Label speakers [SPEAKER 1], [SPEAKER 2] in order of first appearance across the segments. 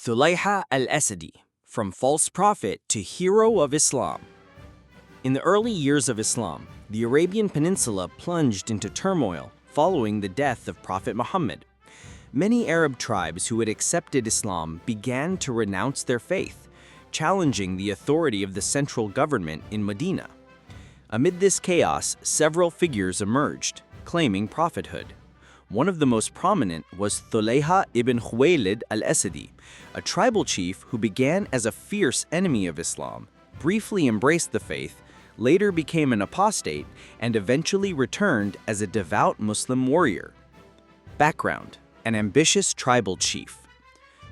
[SPEAKER 1] Thulaihah al-Asadi, from false prophet to hero of Islam. In the early years of Islam, the Arabian Peninsula plunged into turmoil following the death of Prophet Muhammad. Many Arab tribes who had accepted Islam began to renounce their faith, challenging the authority of the central government in Medina. Amid this chaos, several figures emerged, claiming prophethood. One of the most prominent was Thulaihah ibn Khuwaylid al-Asadi, a tribal chief who began as a fierce enemy of Islam, briefly embraced the faith, later became an apostate, and eventually returned as a devout Muslim warrior. Background: an ambitious tribal chief.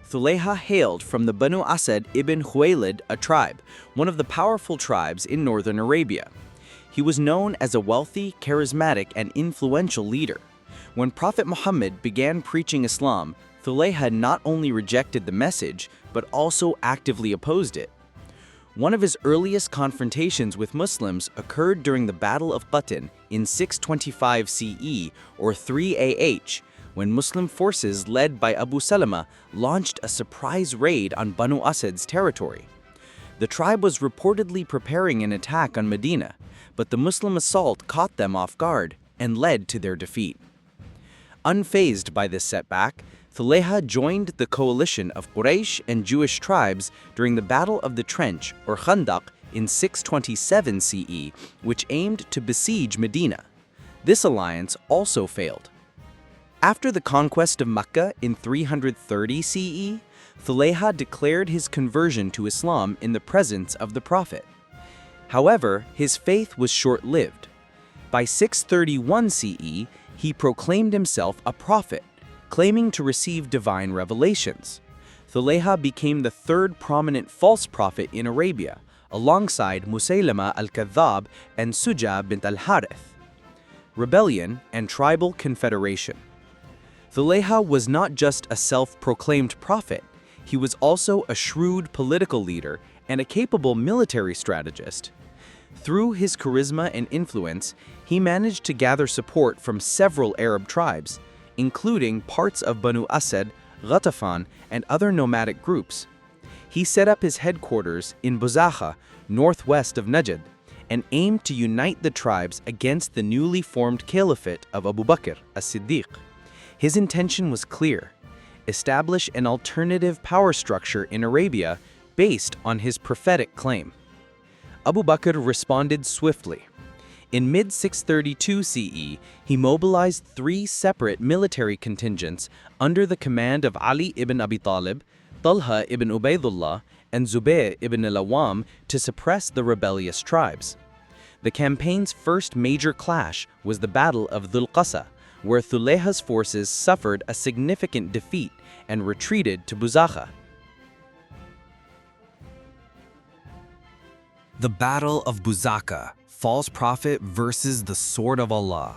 [SPEAKER 1] Thulaihah hailed from the Banu Asad ibn Khuwaylid, a tribe, one of the powerful tribes in northern Arabia. He was known as a wealthy, charismatic, and influential leader. When Prophet Muhammad began preaching Islam, Thulaihah not only rejected the message, but also actively opposed it. One of his earliest confrontations with Muslims occurred during the Battle of Qadisiyyah in 625 CE or 3 AH, when Muslim forces led by Abu Salama launched a surprise raid on Banu Asad's territory. The tribe was reportedly preparing an attack on Medina, but the Muslim assault caught them off guard and led to their defeat. Unfazed by this setback, Thulaihah joined the coalition of Quraysh and Jewish tribes during the Battle of the Trench, or Khandaq, in 627 CE, which aimed to besiege Medina. This alliance also failed. After the conquest of Mecca in 330 CE, Thulaihah declared his conversion to Islam in the presence of the Prophet. However, his faith was short-lived. By 631 CE, he proclaimed himself a prophet, claiming to receive divine revelations. Thulaihah became the third prominent false prophet in Arabia, alongside Musaylama al-Kadhdhab and Suja bint al-Harith. Rebellion and tribal confederation. Thulaihah was not just a self-proclaimed prophet, he was also a shrewd political leader and a capable military strategist. Through his charisma and influence, he managed to gather support from several Arab tribes, including parts of Banu Asad, Ghatafan, and other nomadic groups. He set up his headquarters in Buzakha, northwest of Najd, and aimed to unite the tribes against the newly formed Caliphate of Abu Bakr, as-Siddiq. His intention was clear: establish an alternative power structure in Arabia based on his prophetic claim. Abu Bakr responded swiftly. In mid-632 CE, he mobilized 3 separate military contingents under the command of Ali ibn Abi Talib, Talha ibn Ubaydullah, and Zubayr ibn al-Awwam to suppress the rebellious tribes. The campaign's first major clash was the Battle of Dhul-Qasa, where Thulaihah's forces suffered a significant defeat and retreated to Buzakha. The Battle of Buzakha, false prophet versus the sword of Allah.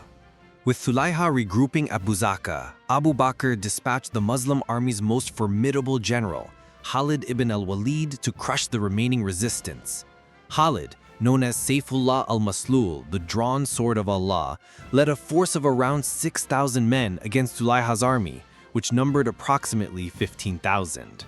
[SPEAKER 1] With Thulaihah regrouping at Buzakha, Abu Bakr dispatched the Muslim army's most formidable general, Khalid ibn al-Walid, to crush the remaining resistance. Khalid, known as Sayfullah al-Maslul, the drawn sword of Allah, led a force of around 6,000 men against Thulaihah's army, which numbered approximately 15,000.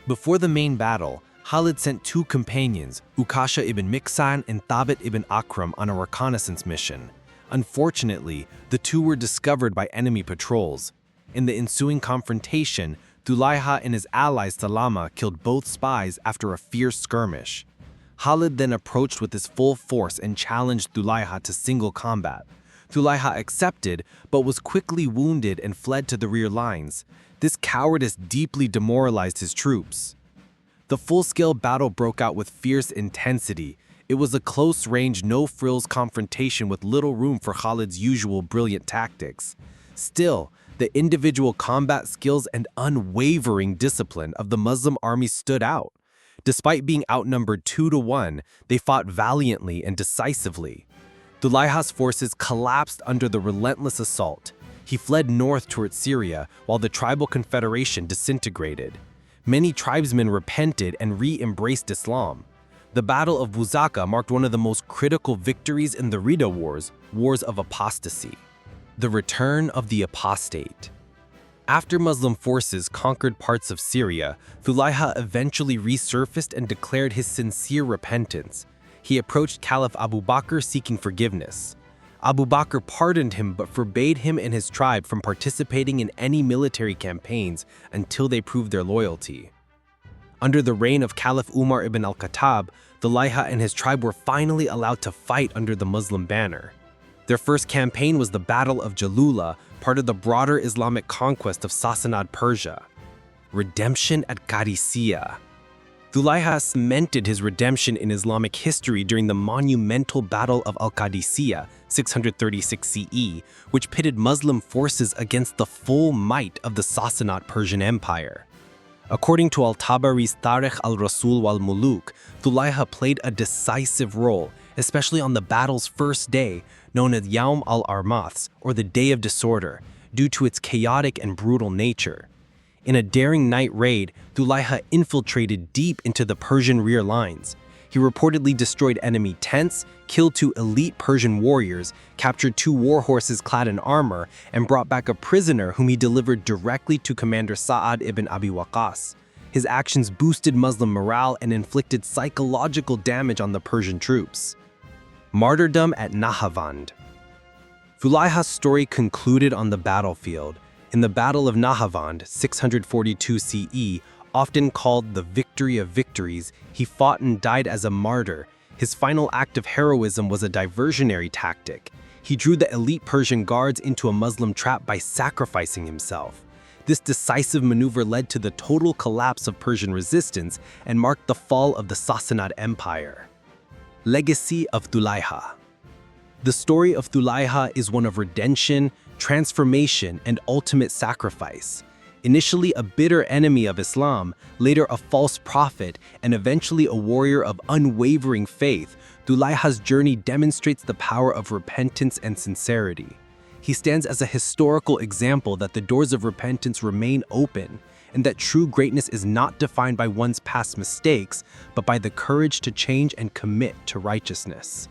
[SPEAKER 1] Before the main battle, Khalid sent 2 companions, Ukasha ibn Miksan and Thabit ibn Akram, on a reconnaissance mission. Unfortunately, the 2 were discovered by enemy patrols. In the ensuing confrontation, Thulaihah and his ally Salama killed both spies after a fierce skirmish. Khalid then approached with his full force and challenged Thulaihah to single combat. Thulaihah accepted, but was quickly wounded and fled to the rear lines. This cowardice deeply demoralized his troops. The full-scale battle broke out with fierce intensity. It was a close-range, no-frills confrontation with little room for Khalid's usual brilliant tactics. Still, the individual combat skills and unwavering discipline of the Muslim army stood out. Despite being outnumbered 2-1, they fought valiantly and decisively.
[SPEAKER 2] Thulaihah's forces collapsed under the relentless assault. He fled north towards Syria while the tribal confederation disintegrated. Many tribesmen repented and re-embraced Islam. The Battle of Buzakha marked one of the most critical victories in the Ridda Wars, Wars of Apostasy. The return of the apostate. After Muslim forces conquered parts of Syria, Thulaihah eventually resurfaced and declared his sincere repentance. He approached Caliph Abu Bakr seeking forgiveness. Abu Bakr pardoned him but forbade him and his tribe from participating in any military campaigns until they proved their loyalty. Under the reign of Caliph Umar ibn al-Khattab, Thulaihah and his tribe were finally allowed to fight under the Muslim banner. Their first campaign was the Battle of Jalula, part of the broader Islamic conquest of Sassanid Persia. Redemption at Qadisiyyah. Thulaihah cemented his redemption in Islamic history during the monumental Battle of al-Qadisiyyah, 636 CE, which pitted Muslim forces against the full might of the Sassanid Persian Empire. According to al-Tabari's Tarikh al-Rasul wal-Muluk, Thulaihah played a decisive role, especially on the battle's first day, known as Yawm al-Armaths, or the Day of Disorder, due to its chaotic and brutal nature. In a daring night raid, Thulaihah infiltrated deep into the Persian rear lines. He reportedly destroyed enemy tents, killed 2 elite Persian warriors, captured 2 war horses clad in armor, and brought back a prisoner whom he delivered directly to Commander Sa'ad ibn Abi Waqqas. His actions boosted Muslim morale and inflicted psychological damage on the Persian troops. Martyrdom at Nahawand. Thulaihah's story concluded on the battlefield. In the Battle of Nahawand, 642 CE, often called the Victory of Victories, he fought and died as a martyr. His final act of heroism was a diversionary tactic. He drew the elite Persian guards into a Muslim trap by sacrificing himself. This decisive maneuver led to the total collapse of Persian resistance and marked the fall of the Sassanid Empire. Legacy of Thulaihah. The story of Thulaihah is one of redemption, transformation, and ultimate sacrifice. Initially a bitter enemy of Islam, later a false prophet, and eventually a warrior of unwavering faith, Thulaihah's journey demonstrates the power of repentance and sincerity. He stands as a historical example that the doors of repentance remain open, and that true greatness is not defined by one's past mistakes, but by the courage to change and commit to righteousness.